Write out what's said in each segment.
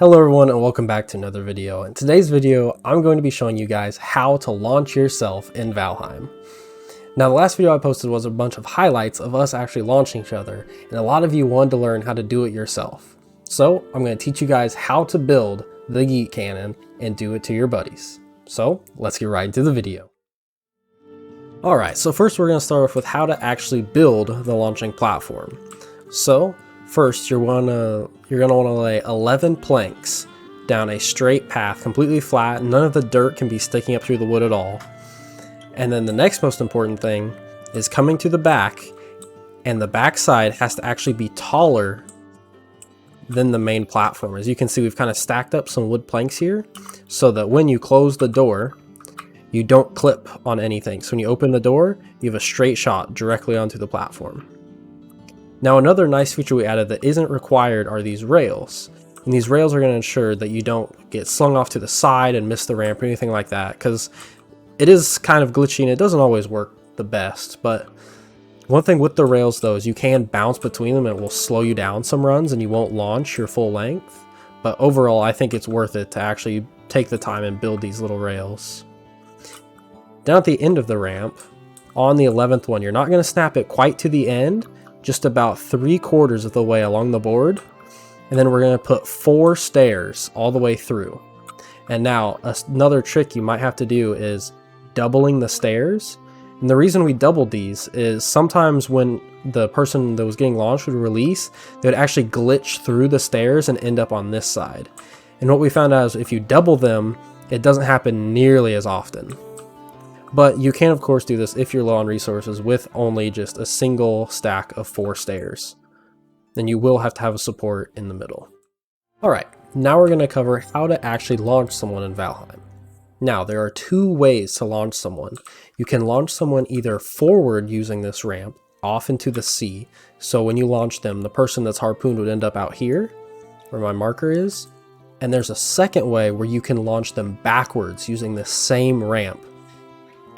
Hello everyone and welcome back to another video. In today's video, I'm going to be showing you guys how to launch yourself in Valheim. Now the last video I posted was a bunch of highlights of us actually launching each other, and a lot of you wanted to learn how to do it yourself. So I'm going to teach you guys how to build the yeet cannon and do it to your buddies. So let's get right into the video. Alright, so first we're going to start off with how to actually build the launching platform. So first, you're gonna want to lay 11 planks down a straight path, completely flat. None of the dirt can be sticking up through the wood at all. And then the next most important thing is coming to the back, and the back side has to actually be taller than the main platform. As you can see, we've kind of stacked up some wood planks here so that when you close the door, you don't clip on anything. So when you open the door, you have a straight shot directly onto the platform. Now another nice feature we added that isn't required are these rails. And these rails are going to ensure that you don't get slung off to the side and miss the ramp or anything like that, because it is kind of glitchy and it doesn't always work the best. But one thing with the rails though is you can bounce between them and it will slow you down some runs and you won't launch your full length. But overall, I think it's worth it to actually take the time and build these little rails. Down at the end of the ramp, on the 11th one, you're not going to snap it quite to the end, just about 3/4 of the way along the board, and then we're going to put 4 stairs all the way through. And now another trick you might have to do is doubling the stairs. And the reason we doubled these is sometimes when the person that was getting launched would release, they would actually glitch through the stairs and end up on this side. And what we found out is if you double them, it doesn't happen nearly as often. But you can of course do this if you're low on resources with only just a single stack of 4 stairs. Then you will have to have a support in the middle. Alright, now we're going to cover how to actually launch someone in Valheim. Now there are 2 ways to launch someone. You can launch someone either forward using this ramp off into the sea. So when you launch them, the person that's harpooned would end up out here, where my marker is. And there's a second way where you can launch them backwards using the same ramp,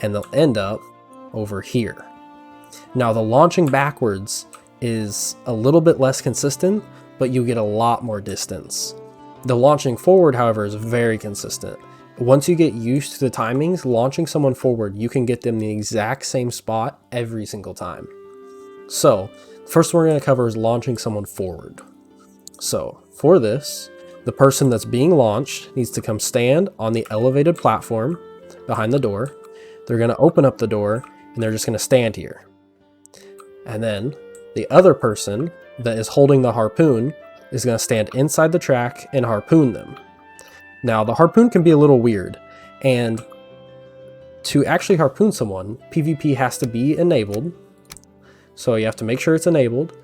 and they'll end up over here. Now the launching backwards is a little bit less consistent, but you get a lot more distance. The launching forward, however, is very consistent. Once you get used to the timings, launching someone forward, you can get them the exact same spot every single time. So the first one we're going to cover is launching someone forward. So for this, the person that's being launched needs to come stand on the elevated platform behind the door. They're going to open up the door and they're just going to stand here. And then the other person that is holding the harpoon is going to stand inside the track and harpoon them. Now the harpoon can be a little weird, and to actually harpoon someone, PvP has to be enabled. So you have to make sure it's enabled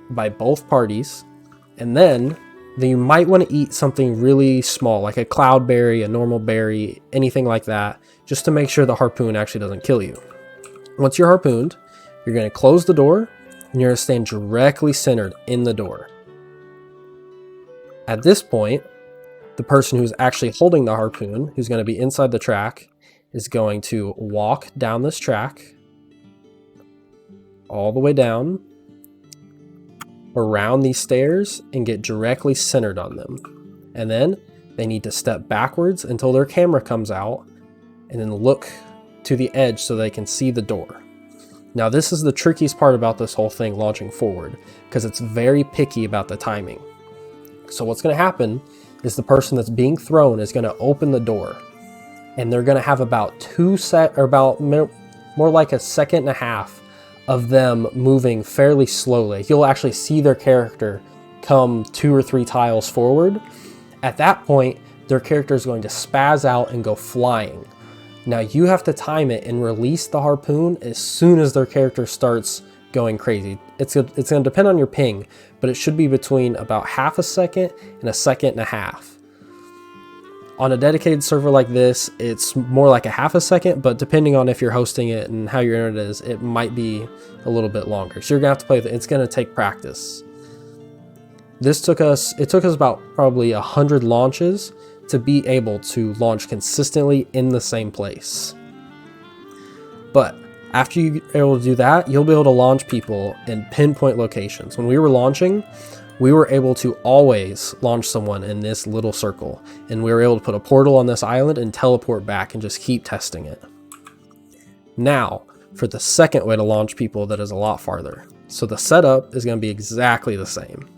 by both parties, and then you might want to eat something really small like a cloud berry, a normal berry, anything like that, just to make sure the harpoon actually doesn't kill you. Once you're harpooned, you're going to close the door and you're going to stand directly centered in the door. At this point, the person who's actually holding the harpoon, who's going to be inside the track, is going to walk down this track all the way down around these stairs and get directly centered on them. And then they need to step backwards until their camera comes out and then look to the edge so they can see the door. Now this is the trickiest part about this whole thing, launching forward, because it's very picky about the timing. So what's going to happen is the person that's being thrown is going to open the door, and they're going to have about more like a second and a half of them moving fairly slowly. You'll actually see their character come 2 or 3 tiles forward. At that point, their character is going to spaz out and go flying. Now you have to time it and release the harpoon as soon as their character starts going crazy. It's going to depend on your ping, but it should be between about half a second and a second and a half. On a dedicated server like this, it's more like a half a second, but depending on if you're hosting it and how your internet is, it might be a little bit longer. So you're gonna have to play with it. It's gonna take practice. It took us about probably 100 launches to be able to launch consistently in the same place. But after you're able to do that, you'll be able to launch people in pinpoint locations. When we were launching, we were able to always launch someone in this little circle, and we were able to put a portal on this island and teleport back and just keep testing it. Now, for the second way to launch people that is a lot farther. So the setup is going to be exactly the same.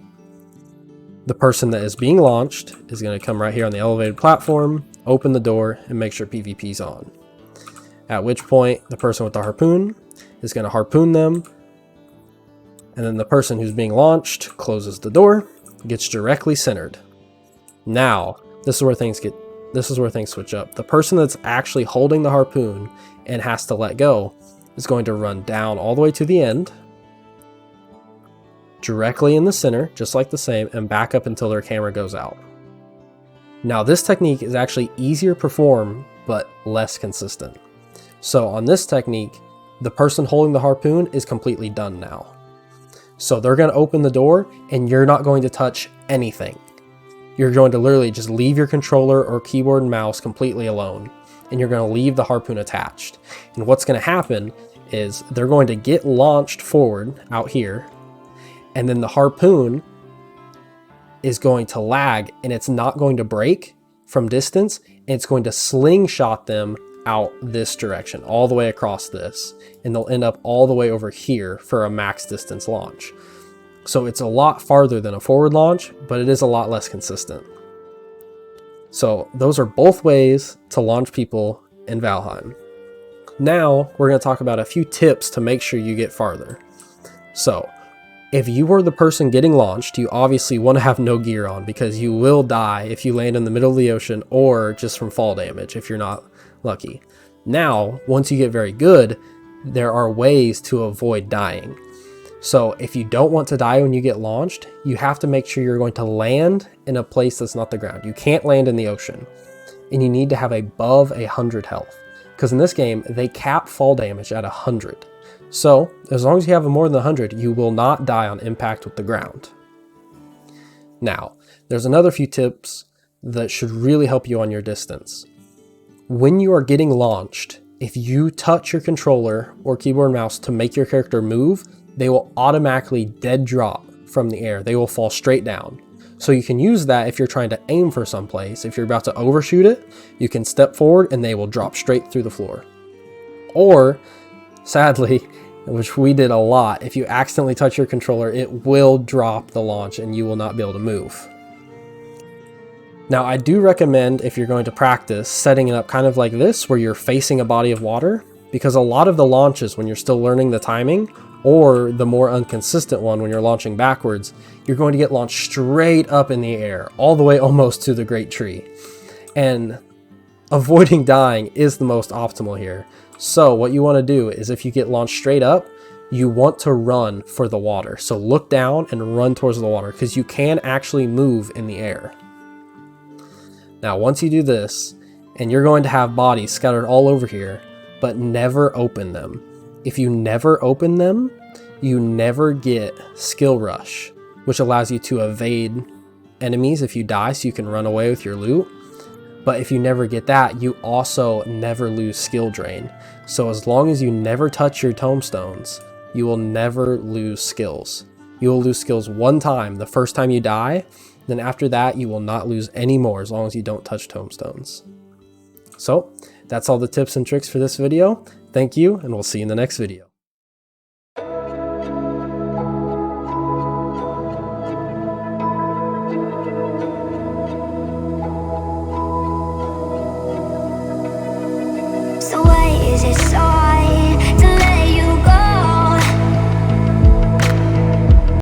The person that is being launched is going to come right here on the elevated platform, open the door, and make sure PvP's on. At which point, the person with the harpoon is going to harpoon them, and then the person who's being launched closes the door, gets directly centered. Now, this is where things switch up. The person that's actually holding the harpoon and has to let go is going to run down all the way to the end, directly in the center, just like the same, and back up until their camera goes out. Now, this technique is actually easier to perform, but less consistent. So on this technique, the person holding the harpoon is completely done now. So they're going to open the door and you're not going to touch anything. You're going to literally just leave your controller or keyboard and mouse completely alone, and you're going to leave the harpoon attached. And what's going to happen is they're going to get launched forward out here, and then the harpoon is going to lag, and it's not going to break from distance, and it's going to slingshot them out this direction, all the way across this, and they'll end up all the way over here for a max distance launch. So it's a lot farther than a forward launch, but it is a lot less consistent. So those are both ways to launch people in Valheim. Now we're going to talk about a few tips to make sure you get farther. So if you were the person getting launched, you obviously want to have no gear on, because you will die if you land in the middle of the ocean or just from fall damage if you're not lucky. Now, once you get very good, there are ways to avoid dying. So if you don't want to die when you get launched, you have to make sure you're going to land in a place that's not the ground. You can't land in the ocean, and you need to have above 100 health, because in this game they cap fall damage at 100. So as long as you have more than 100, you will not die on impact with the ground. Now, there's another few tips that should really help you on your distance. When you are getting launched, if you touch your controller or keyboard and mouse to make your character move, they will automatically dead drop from the air. They will fall straight down. So you can use that if you're trying to aim for someplace. If you're about to overshoot it, you can step forward and they will drop straight through the floor. Or, sadly, which we did a lot, if you accidentally touch your controller, it will drop the launch and you will not be able to move. Now, I do recommend, if you're going to practice, setting it up kind of like this, where you're facing a body of water, because a lot of the launches when you're still learning the timing, or the more inconsistent one when you're launching backwards, you're going to get launched straight up in the air, all the way almost to the great tree. And avoiding dying is the most optimal here. So what you want to do is, if you get launched straight up, you want to run for the water. So look down and run towards the water, because you can actually move in the air. Now, once you do this, and you're going to have bodies scattered all over here, but never open them. If you never open them, you never get skill rush, which allows you to evade enemies if you die, so you can run away with your loot. But if you never get that, you also never lose skill drain. So as long as you never touch your tombstones, you will never lose skills. You will lose skills one time, the first time you die. Then after that, you will not lose any more as long as you don't touch tombstones. So that's all the tips and tricks for this video. Thank you, and we'll see you in the next video. So why is it so